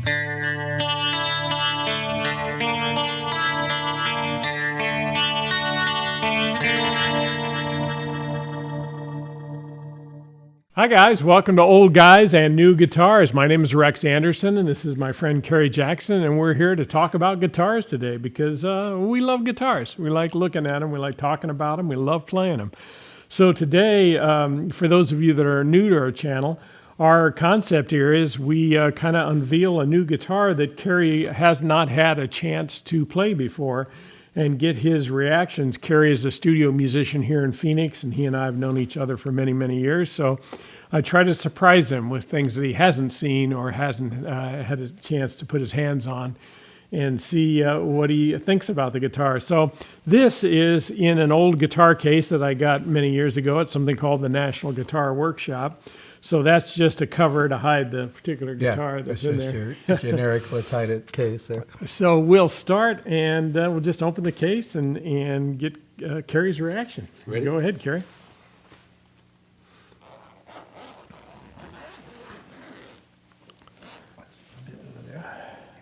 Hi guys, welcome to Old Guys and New Guitars. My name is Rex Anderson and this is my friend Kerry Jackson, and we're here to talk about guitars today because we love guitars. We like looking at them, we like talking about them, we love playing them. So today, for those of you that are new to our channel, our concept here is we kind of unveil a new guitar that Kerry has not had a chance to play before and get his reactions. Kerry is a studio musician here in Phoenix, and he and I have known each other for many, many years. So I try to surprise him with things that he hasn't seen or hasn't had a chance to put his hands on and see what he thinks about the guitar. So this is in an old guitar case that I got many years ago at something called the National Guitar Workshop. So that's just a cover to hide the particular guitar that's in there. Your generic let's hide it case there. So we'll start and we'll just open the case and get Kerry's reaction. Ready? Go ahead, Kerry.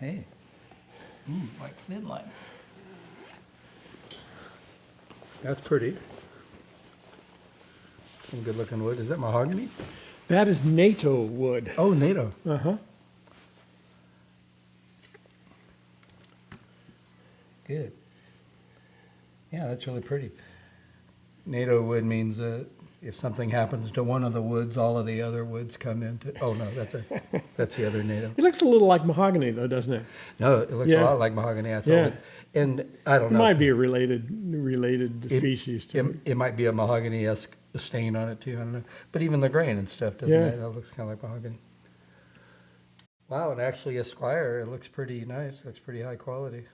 Hey, like Thinline. That's pretty. Some good looking wood. Is that mahogany? That is NATO wood. Oh, NATO. Uh-huh. Good. Yeah, that's really pretty. NATO wood means if something happens to one of the woods, all of the other woods come into. Oh no, that's the other NATO. It looks a little like mahogany, though, doesn't it? No, it looks a lot like mahogany. I thought. Yeah. And I don't It know. might be a related species too. It might be a mahogany-esque stain on it too. I don't know. But even the grain and stuff, doesn't it? It looks kind of like mahogany. Wow, and actually a Squier. It looks pretty nice. It looks pretty high quality.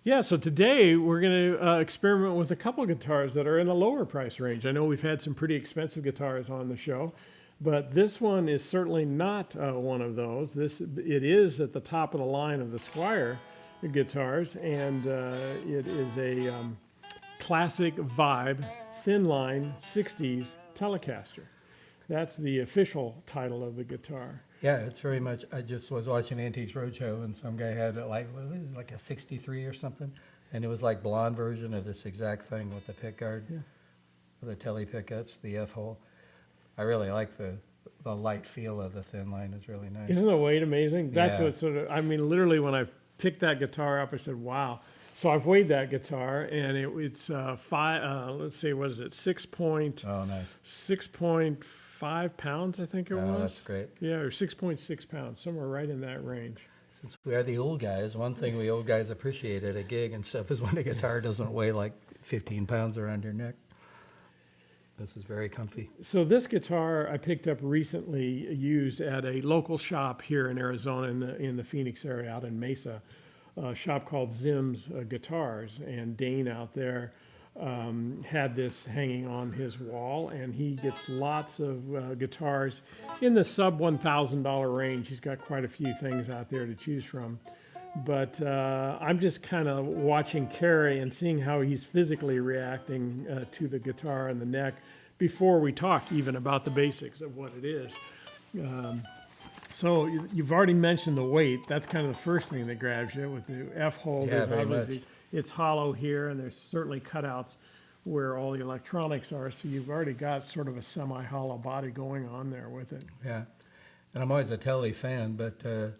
Yeah, so today we're going to experiment with a couple guitars that are in the lower price range. I know we've had some pretty expensive guitars on the show, but this one is certainly not one of those. It is at the top of the line of the Squier guitars, and it is a Classic Vibe Thinline 60s Telecaster. That's the official title of the guitar. Yeah, it's very much. I just was watching Antiques Roadshow, and some guy had it like, what was it, like a 63 or something, and it was like blonde version of this exact thing with the pickguard, the tele pickups, the F hole. I really like the light feel of the Thinline. Is really nice. Isn't the weight amazing? That's Yeah. what sort of. I mean, literally, when I picked that guitar up, I said, "Wow." So I've weighed that guitar, and it's let's see, what is it? 6.5 pounds, I think it was. That's great. Yeah, or 6.6 pounds, somewhere right in that range. Since we are the old guys, one thing we old guys appreciate at a gig and stuff is when the guitar doesn't weigh like 15 pounds around your neck. This is very comfy. So this guitar I picked up recently, used at a local shop here in Arizona, in the Phoenix area, out in Mesa, a shop called Zim's Guitars, and Dane out there had this hanging on his wall, and he gets lots of guitars in the sub $1,000 range. He's got quite a few things out there to choose from. But I'm just kind of watching Kerry and seeing how he's physically reacting to the guitar and the neck before we talk even about the basics of what it is. So you've already mentioned the weight. That's kind of the first thing that grabs you with the F hole. Yeah, very much. It's hollow here, and there's certainly cutouts where all the electronics are. So you've already got sort of a semi-hollow body going on there with it. Yeah, and I'm always a Tele fan, but the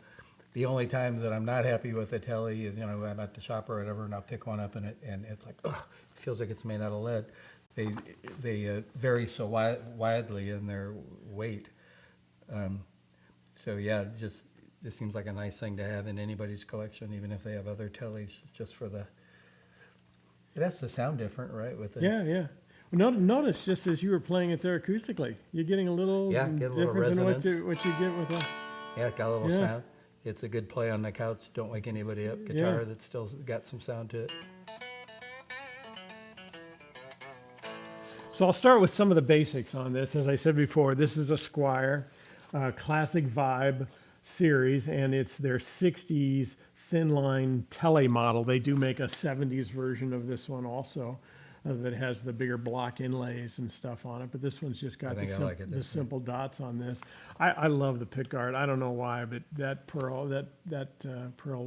only time that I'm not happy with a Tele is, I'm at the shop or whatever, and I'll pick one up, and it's like, ugh, it feels like it's made out of lead. They vary so widely in their weight. So yeah, this seems like a nice thing to have in anybody's collection, even if they have other Teles, just for the. It has to sound different, right? With the, Yeah. Well, notice just as you were playing it there acoustically, you're getting a little different than what you get with a. Yeah, it got a little sound. It's a good play on the couch. Don't wake anybody up. Guitar that's still got some sound to it. So I'll start with some of the basics on this. As I said before, this is a Squier Classic Vibe series, and it's their 60s Thinline Tele model. They do make a 70s version of this one also. that has the bigger block inlays and stuff on it. But this one's just got I think I like it the this way. simple dots on this. I love the pickguard. I don't know why, but that pearl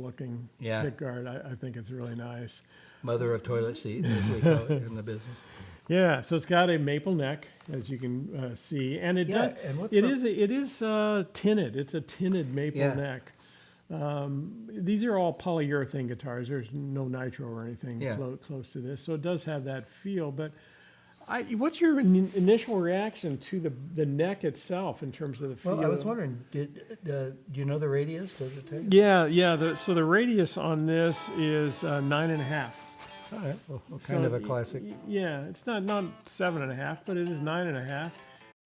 looking Yeah. pickguard, I think it's really nice. Mother of toilet seat, as we call it in the business. Yeah, so it's got a maple neck, as you can see, and it Yeah, does. and what's It the- is tinted. It's a tinted maple Yeah. neck. These are all polyurethane guitars. There's no nitro or anything Yeah. close to this, so it does have that feel. But what's your initial reaction to the neck itself in terms of the feel? Well, I was wondering, do you know the radius? Does it tell you? Yeah. So the radius on this is 9.5. All right. Well, So kind of a classic. Yeah, it's not 7.5, but it is 9.5.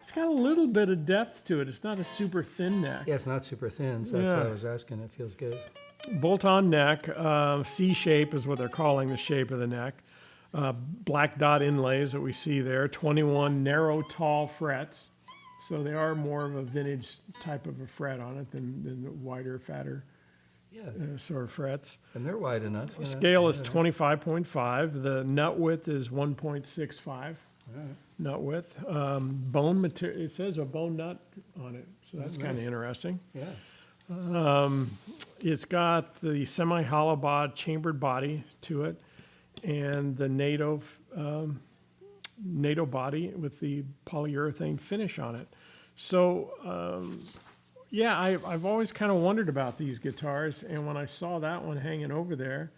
It's got a little bit of depth to it. It's not a super thin neck. Yeah, it's not super thin, so that's why Yeah. I was asking. It feels good. Bolt-on neck, C shape is what they're calling the shape of the neck. Black dot inlays that we see there. 21 narrow, tall frets. So they are more of a vintage type of a fret on it than the wider, fatter Yeah, sort of frets. and they're wide enough. You know. Scale is Yeah, 25.5. The nut width is 1.65. all right. Nut width. Bone material, it says a bone nut on it, so that's Oh, kind of nice. interesting. Yeah. It's got the semi-hollow chambered body to it, and the NATO body with the polyurethane finish on it. So, yeah, I've always kind of wondered about these guitars, and when I saw that one hanging over there,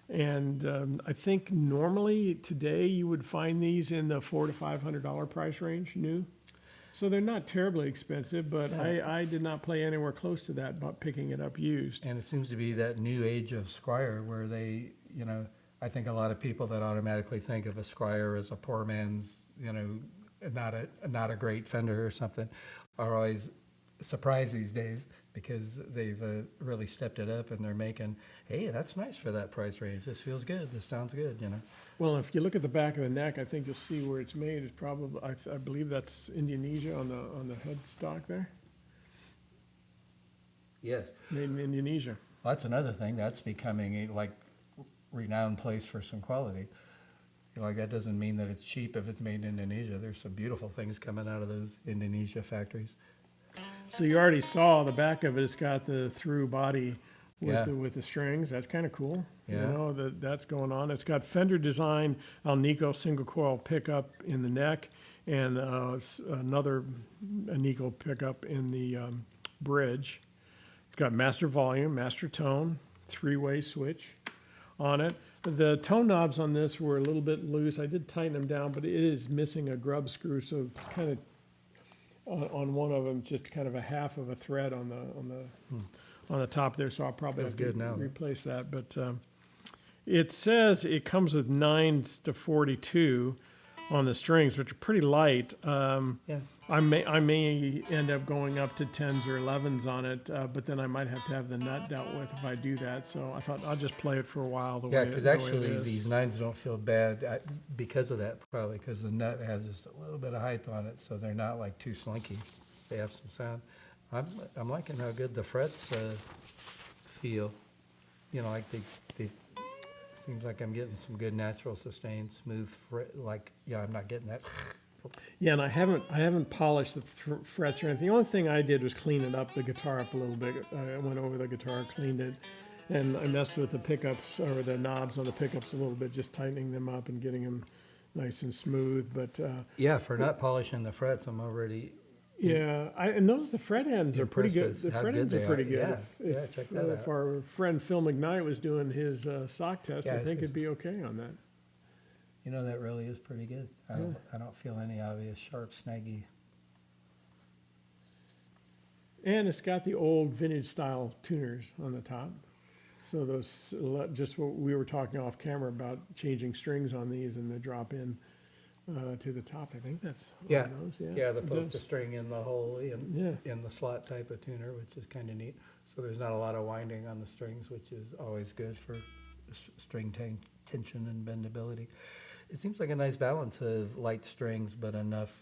and I think normally today you would find these in the $400 to $500 price range, new. So they're not terribly expensive, but I did not play anywhere close to that, but picking it up used. And it seems to be that new age of Squier where they, you know, I think a lot of people that automatically think of a Squier as a poor man's, you know, not a great Fender or something, are always surprised these days because they've really stepped it up and they're making, hey, that's nice for that price range. This feels good. This sounds good, you know. Well, if you look at the back of the neck, I think you'll see where it's made. It's probably, I believe that's Indonesia on the headstock there, Yes. made in Indonesia. Well, that's another thing. That's becoming a like renowned place for some quality. You know, like that doesn't mean that it's cheap if it's made in Indonesia. There's some beautiful things coming out of those Indonesia factories. So you already saw the back of it. It's got the through body with Yeah. with the strings. That's kind of cool. Yeah. You know that's going on. It's got Fender design Alnico single coil pickup in the neck, and another Alnico pickup in the bridge. It's got master volume, master tone, three-way switch on it. The tone knobs on this were a little bit loose. I did tighten them down, but it is missing a grub screw, so it's kind of on one of them, just kind of a half of a thread on the top there. So I'll probably Feels have to good now. replace that. But it says it comes with 9s to 42 on the strings, which are pretty light. Yeah. I may end up going up to 10s or 11s on it, but then I might have to have the nut dealt with if I do that. So I thought I'll just play it for a while. Yeah, way because the way it actually is. these nines don't feel bad because of that, probably because the nut has just a little bit of height on it, so they're not like too slinky. They have some sound. I'm liking how good the frets feel. You know, like they seems like I'm getting some good natural sustain, smooth fret. Like, yeah, I'm not getting that. Yeah, and I haven't polished the frets or anything. The only thing I did was clean it up, the guitar up a little bit. I went over the guitar, cleaned it, and I messed with the pickups or the knobs on the pickups a little bit, just tightening them up and getting them nice and smooth. But Yeah, for not polishing the frets, I'm already yeah, I noticed the fret ends are pretty good. impressed The with how fret good ends they are pretty are. good. Yeah, yeah, check that If out. our friend Phil McKnight was doing his sock test, Yeah, I think it's- it'd be okay on that. You know, that really is pretty good. I don't feel any obvious sharp, snaggy. And it's got the old vintage style tuners on the top. So those, just what we were talking off camera about changing strings on these and the drop in to the top. I think that's Yeah, on those. Yeah, Yeah, the it poke the does. string in the hole in, Yeah. in the slot type of tuner, which is kind of neat. So there's not a lot of winding on the strings, which is always good for string tension and bendability. It seems like a nice balance of light strings, but enough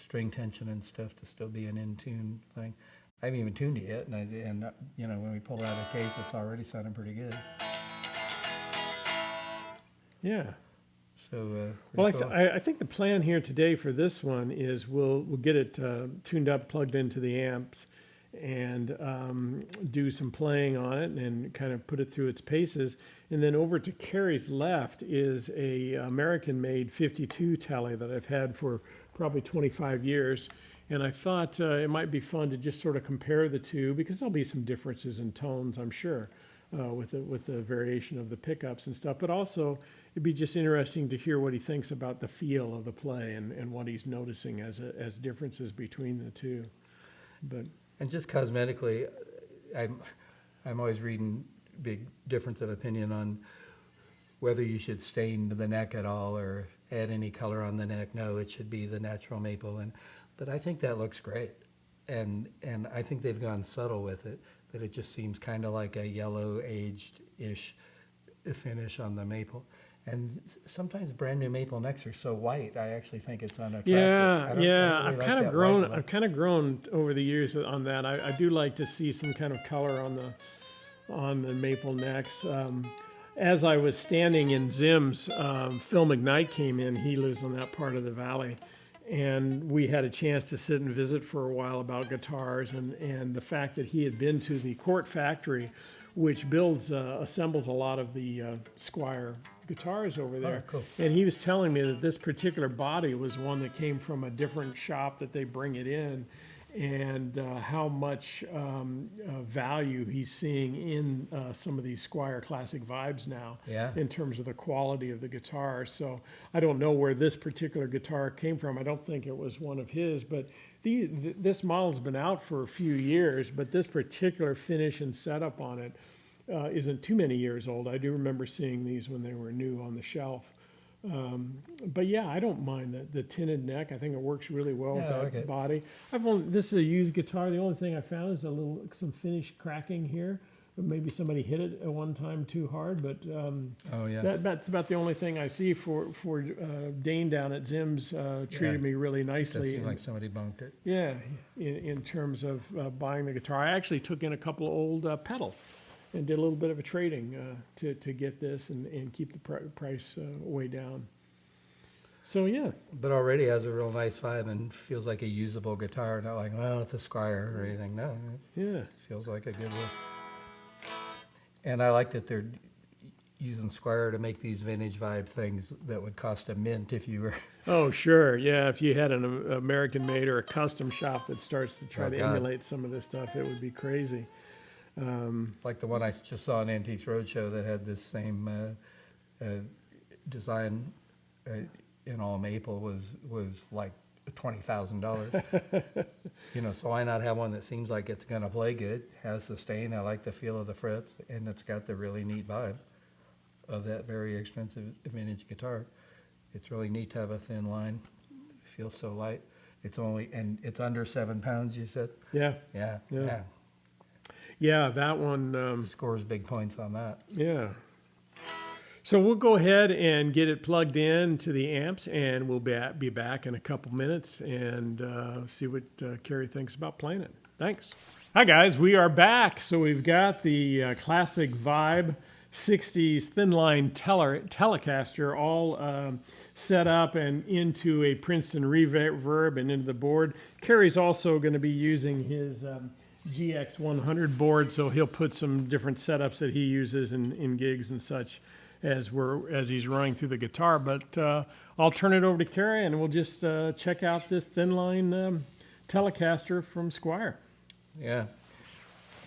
string tension and stuff to still be an in-tune thing. I haven't even tuned it yet, and you know, when we pull it out of the case, it's already sounding pretty good. Yeah. So Well, pretty cool. I think the plan here today for this one is we'll get it tuned up, plugged into the amps, and do some playing on it and kind of put it through its paces. And then over to Carrie's left is a American-made 52 Tele that I've had for probably 25 years. And I thought it might be fun to just sort of compare the two, because there'll be some differences in tones, I'm sure, with the variation of the pickups and stuff. But also, it'd be just interesting to hear what he thinks about the feel of the play and what he's noticing as differences between the two. But And just cosmetically, I'm always reading big difference of opinion on whether you should stain the neck at all or add any color on the neck. No, it should be the natural maple. But I think that looks great. And I think they've gone subtle with it, that it just seems kind of like a yellow aged-ish finish on the maple. And sometimes brand new maple necks are so white, I actually think it's unattractive. I don't really I've like kind of that grown. white look. I've kind of grown over the years on that. I do like to see some kind of color on the maple necks. As I was standing in Zim's, Phil McKnight came in. He lives on that part of the valley, and we had a chance to sit and visit for a while about guitars and the fact that he had been to the Court factory, which assembles a lot of the Squier guitars over there. Oh, cool. And he was telling me that this particular body was one that came from a different shop that they bring it in, and how much value he's seeing in some of these Squier Classic Vibes now, Yeah. in terms of the quality of the guitar. So I don't know where this particular guitar came from. I don't think it was one of his, but this model's been out for a few years, but this particular finish and setup on it isn't too many years old. I do remember seeing these when they were new on the shelf. But yeah, I don't mind the tinted neck. I think it works really well with Yeah, I that like it. body. This is a used guitar. The only thing I found is some finish cracking here. But maybe somebody hit it at one time too hard. But Oh, yeah. that's about the only thing I see for Dane down at Zim's. Treated me really It does cie. seem like somebody bumped it. Yeah, in terms of buying the guitar. I actually took in a couple of old pedals and did a little bit of a trading to get this and keep the price way down. So yeah, But already has a real nice vibe and feels like a usable guitar. Not like, well, it's a Squier or anything. No, it yeah, feels like a good one. And I like that they're using Squier to make these vintage vibe things that would cost a mint if you were. oh sure, yeah. If you had an American made or a custom shop that starts to try Oh, to God. emulate some of this stuff, it would be crazy. Like the one I just saw on Antiques Roadshow that had this same design in all maple was like $20,000. So why not have one that seems like it's gonna play good, has sustain. I like the feel of the frets, and it's got the really neat vibe of that very expensive vintage guitar. It's really neat to have a thin line. It feels so light. It's under 7 pounds. You said? Yeah, Yeah. Yeah. yeah. That one. Scores big points on that. Yeah. So we'll go ahead and get it plugged in to the amps, and we'll be back in a couple minutes and see what Carrie thinks about playing it. Thanks. Hi guys, we are back. So we've got the Classic Vibe 60s Thinline Telecaster all set up and into a Princeton reverb and into the board. Carrie's also going to be using his GX100 board, so he'll put some different setups that he uses in gigs and such as he's running through the guitar. But I'll turn it over to Carrie, and we'll just check out this Thinline Telecaster from Squier. Yeah.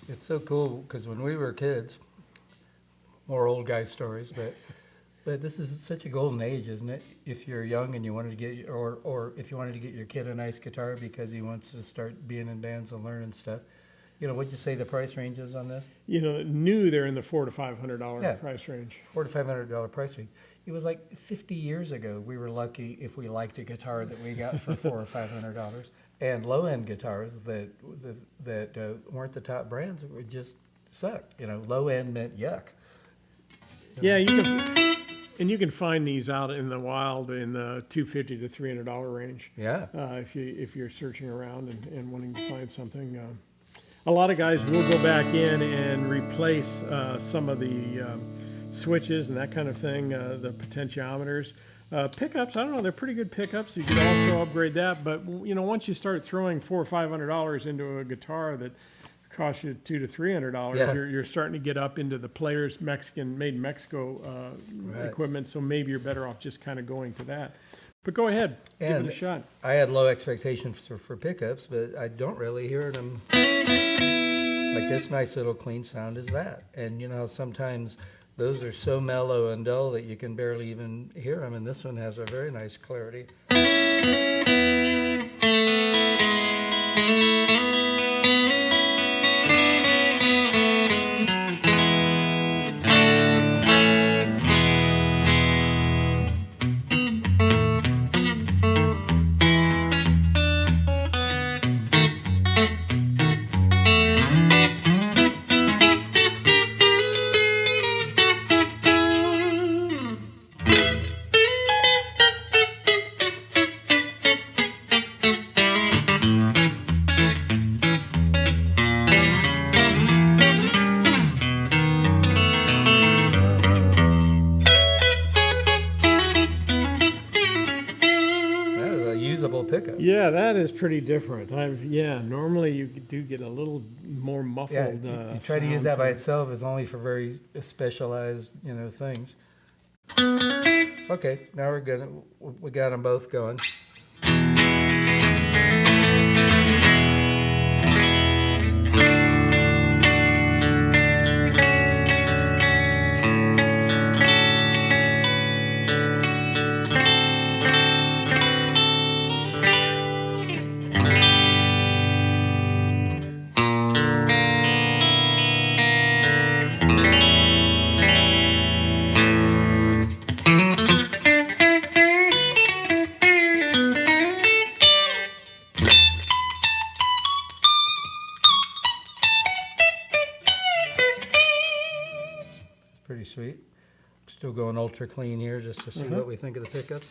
It's so cool because when we were kids, more old guy stories, but this is such a golden age, isn't it? If you're young and you wanted to get, or if you wanted to get your kid a nice guitar because he wants to start being in bands and learning stuff. What'd you say the price range is on this? New they're in the $400 to $500 Yeah. price range. $400 to $500 price range. It was like 50 years ago. We were lucky if we liked a guitar that we got for $400 or $500. And low-end guitars that weren't the top brands would just suck. Low-end meant yuck. Yeah, you can find these out in the wild in the $250 to $300 range. Yeah. If you're searching around and wanting to find something. A lot of guys will go back in and replace some of the switches and that kind of thing, the potentiometers. Pickups, I don't know, they're pretty good pickups. You could also upgrade that, but you know, once you start throwing $400 or $500 into a guitar that costs you $200 to $300, Yeah. you're starting to get up into the Players Mexican made in Mexico Right. equipment. So maybe you're better off just kind of going to that. But go ahead, give And it a shot. I had low expectations for pickups, but I don't really hear them like this nice little clean sound is that. And you know, sometimes those are so mellow and dull that you can barely even hear them, and this one has a very nice clarity. That is a usable pickup. Yeah, that is pretty different. Normally you do get a little more Yeah, muffled. you try to use that by sounds. itself is only for very specialized, you know, things. Okay, now we're good. We got them both going. Pretty sweet. Still going ultra clean here just to see what we think of the pickups.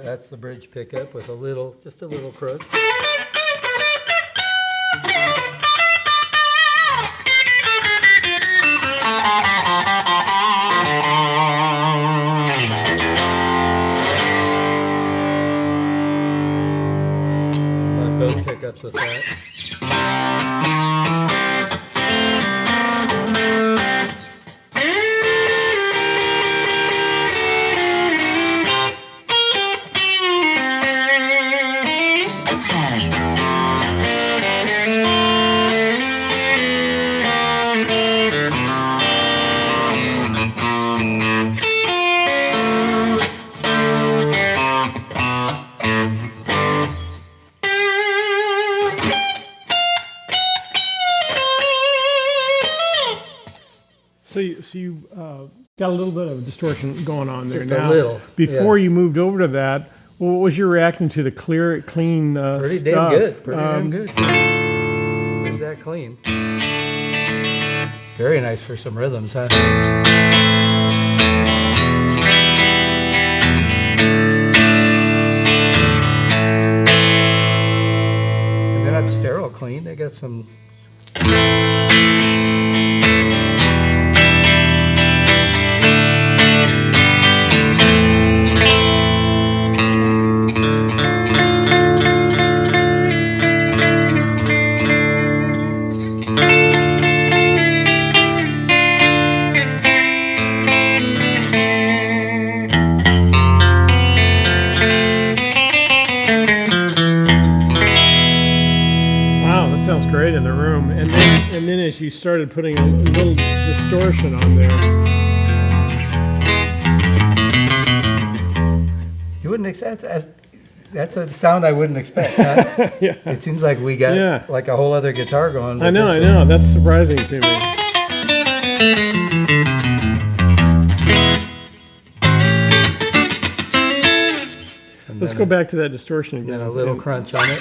That's the bridge pickup with just a little croak. Like both pickups with that. So you got a little bit of distortion going on there Just now. a little. Before Yeah. you moved over to that, what was your reaction to the clean Pretty stuff? damn good. Pretty damn good. There's that clean. Very nice for some rhythms, huh? And they're not sterile clean. They got some. Wow, that sounds great in the room. And then as you started putting a little distortion on there. You wouldn't expect that's a sound I wouldn't expect. Huh? Yeah. It seems like we got like a whole other guitar going. I know. That's surprising to me. Let's go back to that distortion again. And a little crunch on it.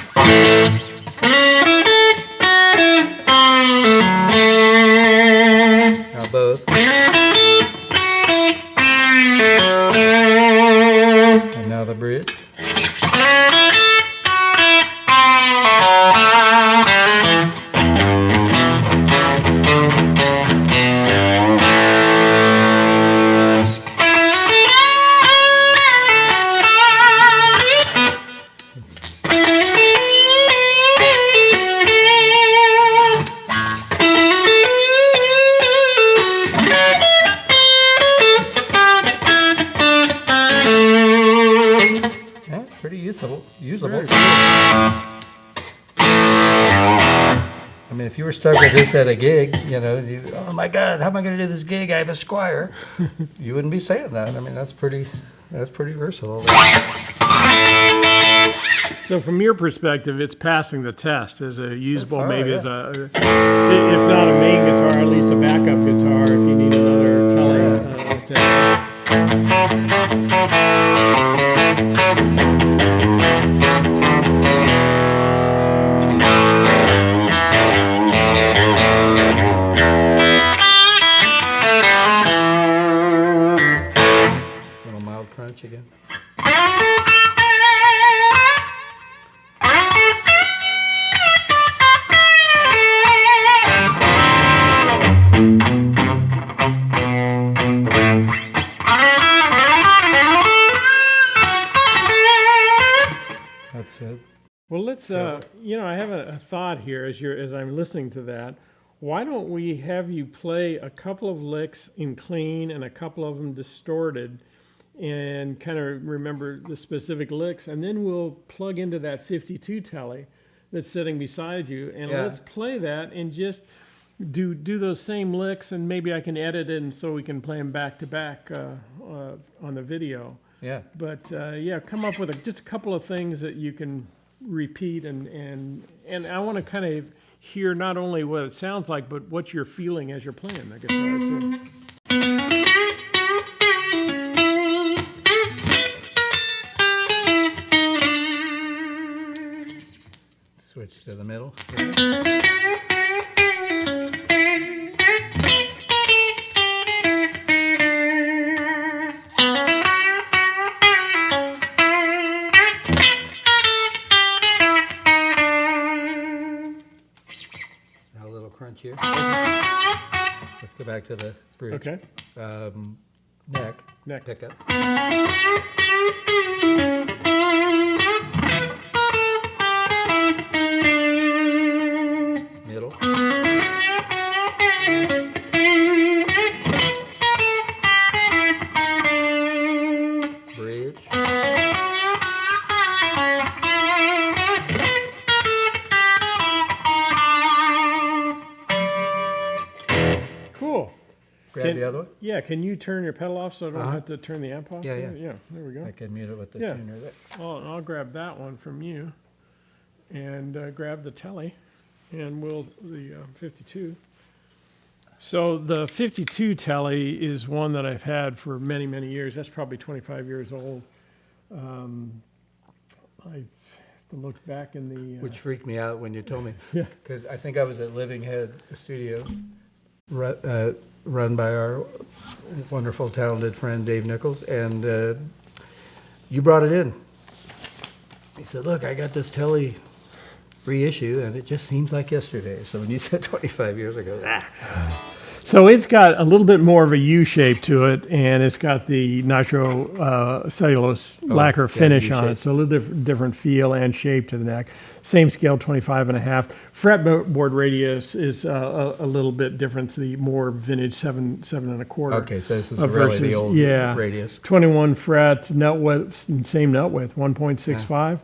Now both. And now the bridge. Usable. I mean, if you were stuck with this at a gig, you know, oh my God, how am I going to do this gig? I have a Squier. You wouldn't be saying that. I mean, that's pretty versatile. So from your perspective, it's passing the test as a usable, maybe as a, if not a main guitar, at least a backup guitar if you need another tele. Little mild crunch again. That's it. Well, let's, you know, I have a thought here as I'm listening to that. Why don't we have you play a couple of licks in clean and a couple of them distorted and kind of remember the specific licks, and then we'll plug into that 52 Tele that's sitting beside you, and let's play that and just do those same licks, and maybe I can edit it and so we can play them back to back on the video. Yeah. But yeah, come up with just a couple of things that you can repeat, and I want to kind of hear not only what it sounds like, but what you're feeling as you're playing the guitar too. Switch to the middle. Crunch here. Let's go back to the bridge. Okay. Neck. Pickup. Middle. Bridge. Grab the other one? Yeah, can you turn your pedal off so I don't have to turn the amp off? Yeah, there? Yeah, there we go. I can mute it with the tuner there. I'll grab that one from you and grab the Tele, and the 52. So the 52 Tele is one that I've had for many, many years. That's probably 25 years old. I have to look back in the... Which freaked me out when you told me. Yeah. Because I think I was at Living Head Studio, run by our wonderful, talented friend Dave Nichols, and you brought it in. He said, look, I got this Tele reissue, and it just seems like yesterday. So when you said 25 years ago, So it's got a little bit more of a U shape to it, and it's got the nitro cellulose lacquer finish on it, so a little different feel and shape to the neck. Same scale, 25.5. Fretboard radius is a little bit different. It's the more vintage 7.25. okay, so this is really the old radius. 21 fret, nut width, same nut width, 1.65.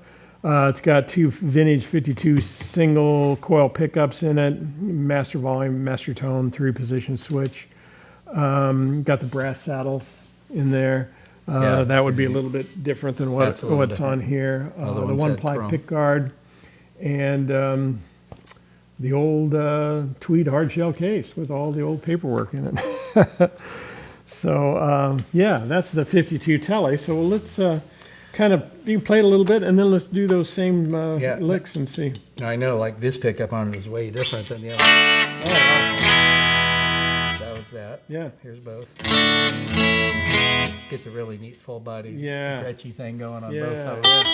It's got two vintage 52 single coil pickups in it, master volume, master tone, 3-position switch. Got the brass saddles in there. That would be a little bit different than what's on here. The one-ply pick guard and the old tweed hardshell case with all the old paperwork in it. So yeah, that's the 52 Tele. So let's kind of, you can play it a little bit, and then let's do those same licks and see. I know, like this pickup on it is way different than the other. Oh, wow. That was that. Yeah. Here's both. Gets a really neat full body, stretchy thing going on both of them.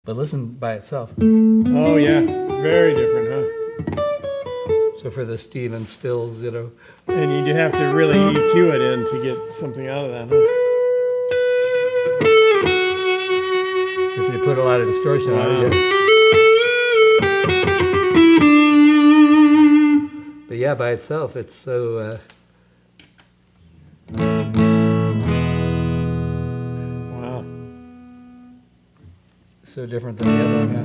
But listen by itself. Oh yeah, very different, huh? So for the Stephen Stills, you know. And you have to really EQ it in to get something out of that, huh? If you put a lot of distortion on it, But yeah, by itself, it's so... wow. So different than the other one, yeah.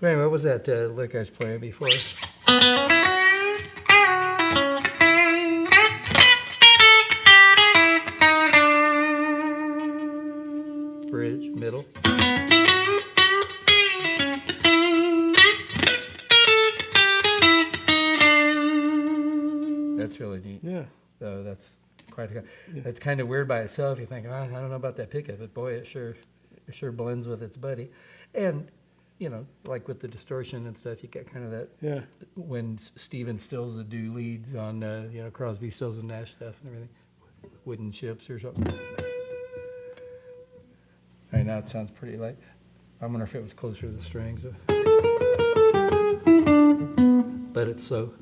So anyway, what was that lick I was playing before? Bridge, middle. That's really neat. Yeah. So that's quite a, it's kind of weird by itself. You think, oh, I don't know about that pickup, but boy, it sure blends with its buddy. And you know, like with the distortion and stuff, you get kind of that when Stephen Stills would do leads on you know, Crosby, Stills and Nash stuff and everything, wooden ships or something. Right now it sounds pretty light. I wonder if it was closer to the strings. But it's so.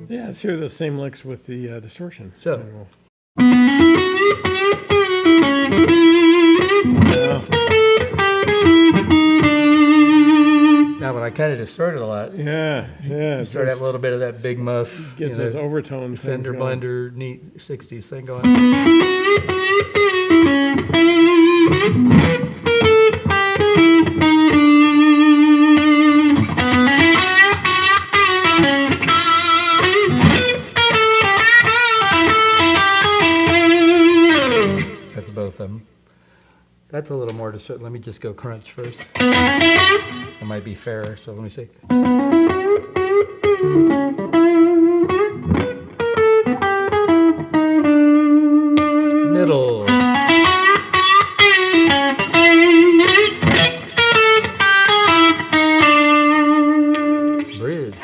Yeah, let's hear those same licks with the distortion. So. Now, when I kind of distort it a lot, you start to have a little bit of that big muff, gets those overtone Fender blender, neat 60s thing going. That's both of them. That's a little more distorted. Let me just go crunch first. It might be fairer, so let me see. Middle. Bridge.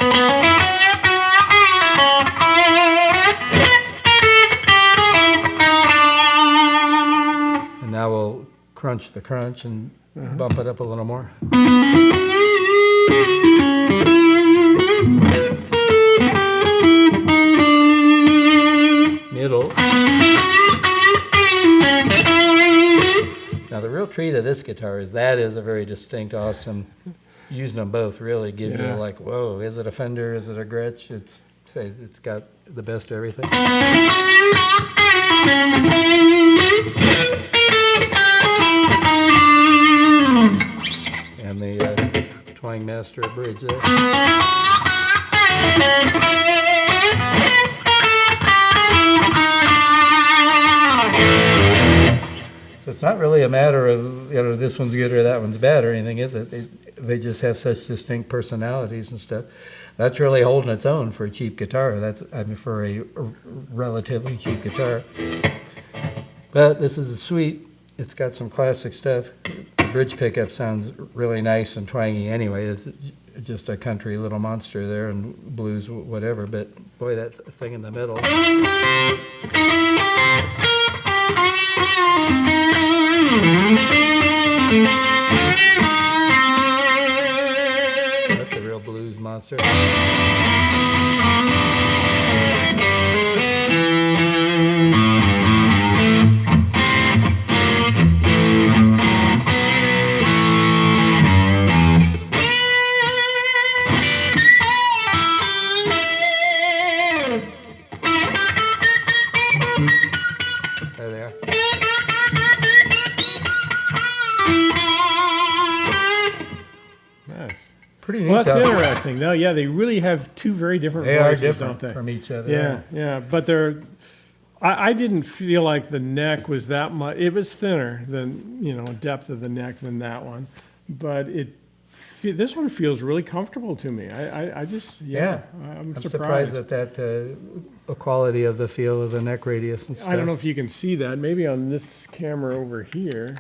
And now we'll crunch the crunch and bump it up a little more. Middle. Now the real treat of this guitar is that is a very distinct, awesome. Using them both really gives you like, whoa, is it a Fender? Is it a Gretsch? It's got the best of everything. And the Twang Master bridge there. So it's not really a matter of, you know, this one's good or that one's bad or anything, is it? They just have such distinct personalities and stuff. That's really holding its own for a cheap guitar. For a relatively cheap guitar. But this is sweet. It's got some classic stuff. The bridge pickup sounds really nice and twangy anyway. It's just a country little monster there and blues, whatever. But boy, that thing in the middle. That's a real blues monster. There they are. Nice. Pretty neat. Well, that's though. interesting. No, yeah, they really have two very different They are voices, different don't they? from each other. Yeah, yeah, but they're. I didn't feel like the neck was that much. It was thinner than depth of the neck than that one, but this one feels really comfortable to me. I just I'm surprised at that quality of the feel of the neck radius and stuff. I don't know if you can see that. Maybe on this camera over here,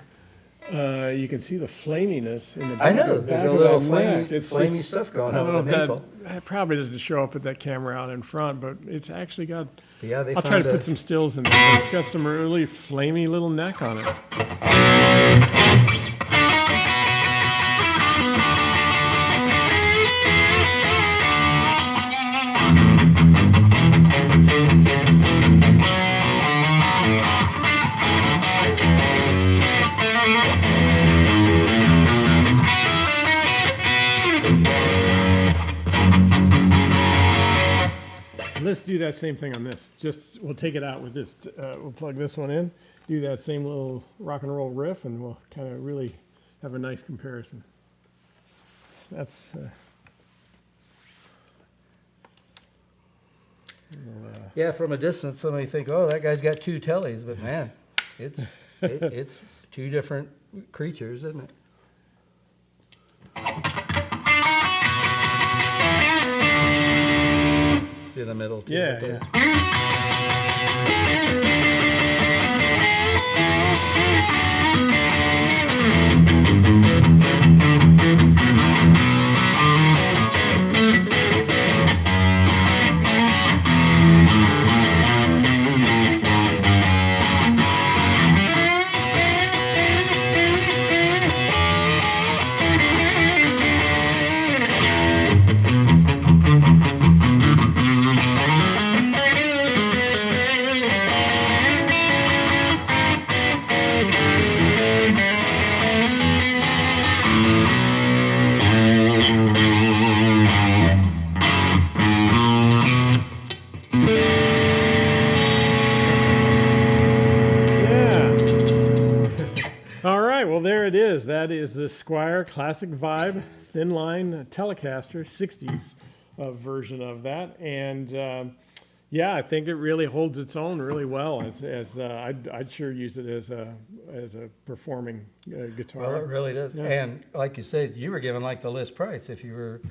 you can see the flaminess in the back. I know, of there's back a of little that flamy, neck. It's flamy just- stuff going I on don't know with if the maple. that probably doesn't show up with that camera out in front, but it's actually got. Yeah, they I'll try found to put some stills in there. It's got some really flamy little neck on it. Let's do that same thing on this. We'll take it out with this. We'll plug this one in, do that same little rock and roll riff, and we'll kind of really have a nice comparison. That's Yeah, from a distance, somebody think, oh, that guy's got two tellies, but man, it's two different creatures, isn't it? In the middle too. yeah, right there. yeah. All right, well, there it is. That is the Squier Classic Vibe Thinline Telecaster, 60s version of that. And yeah, I think it really holds its own really well. I'd sure use it as a performing guitar. Well, it really does. Yeah. And like you said, you were given like the list price if you were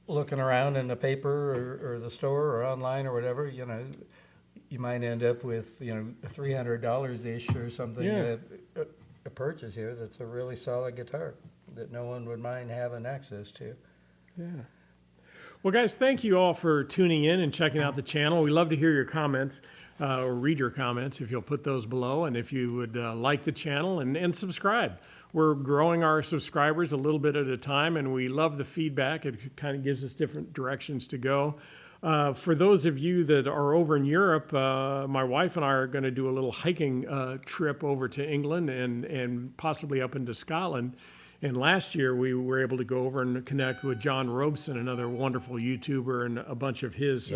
looking around in the paper or the store or online or whatever. You might end up with $300 ish or something. Yeah. A purchase here that's a really solid guitar that no one would mind having access to. Yeah. Well, guys, thank you all for tuning in and checking out the channel. We love to hear your comments or read your comments if you'll put those below, and if you would like the channel and subscribe. We're growing our subscribers a little bit at a time, and we love the feedback. It kind of gives us different directions to go. For those of you that are over in Europe, my wife and I are going to do a little hiking trip over to England and possibly up into Scotland. And last year we were able to go over and connect with John Robeson, another wonderful YouTuber, and a bunch of his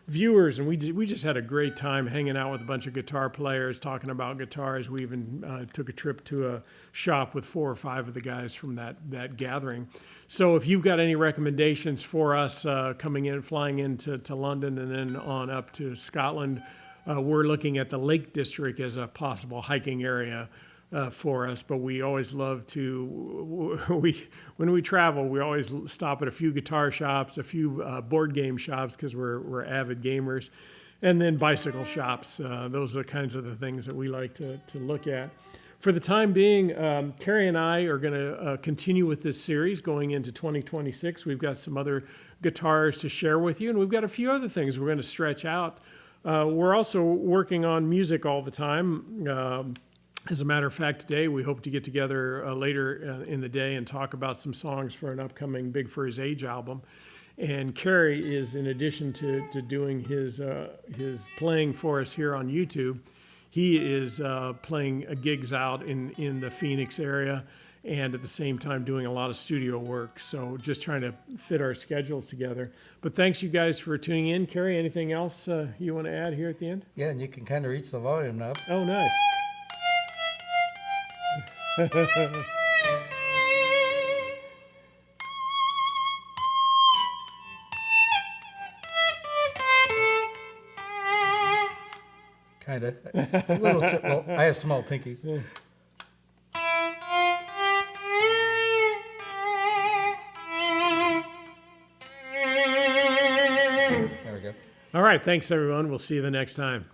viewers. And we just had a great time hanging out with a bunch of guitar players, talking about guitars. We even took a trip to a shop with 4 or 5 of the guys from that gathering. So if you've got any recommendations for us flying into London and then on up to Scotland, we're looking at the Lake District as a possible hiking area for us. But we always love to, when we travel, we always stop at a few guitar shops, a few board game shops, because we're avid gamers, and then bicycle shops. Those are the kinds of the things that we like to look at. For the time being, Carrie and I are going to continue with this series going into 2026. We've got some other guitars to share with you, and we've got a few other things we're going to stretch out. We're also working on music all the time. As a matter of fact, today we hope to get together later in the day and talk about some songs for an upcoming Big for His Age album. And Carrie is, in addition to doing his playing for us here on YouTube, he is playing gigs out in the Phoenix area, and at the same time doing a lot of studio work. So just trying to fit our schedules together. But thanks you guys for tuning in. Kerry, anything else you want to add here at the end? Yeah, and you can kind of reach the volume knob. Oh, nice. Kind of. It's a little, well, I have small pinkies. Yeah. There we go. All right, thanks everyone. We'll see you the next time.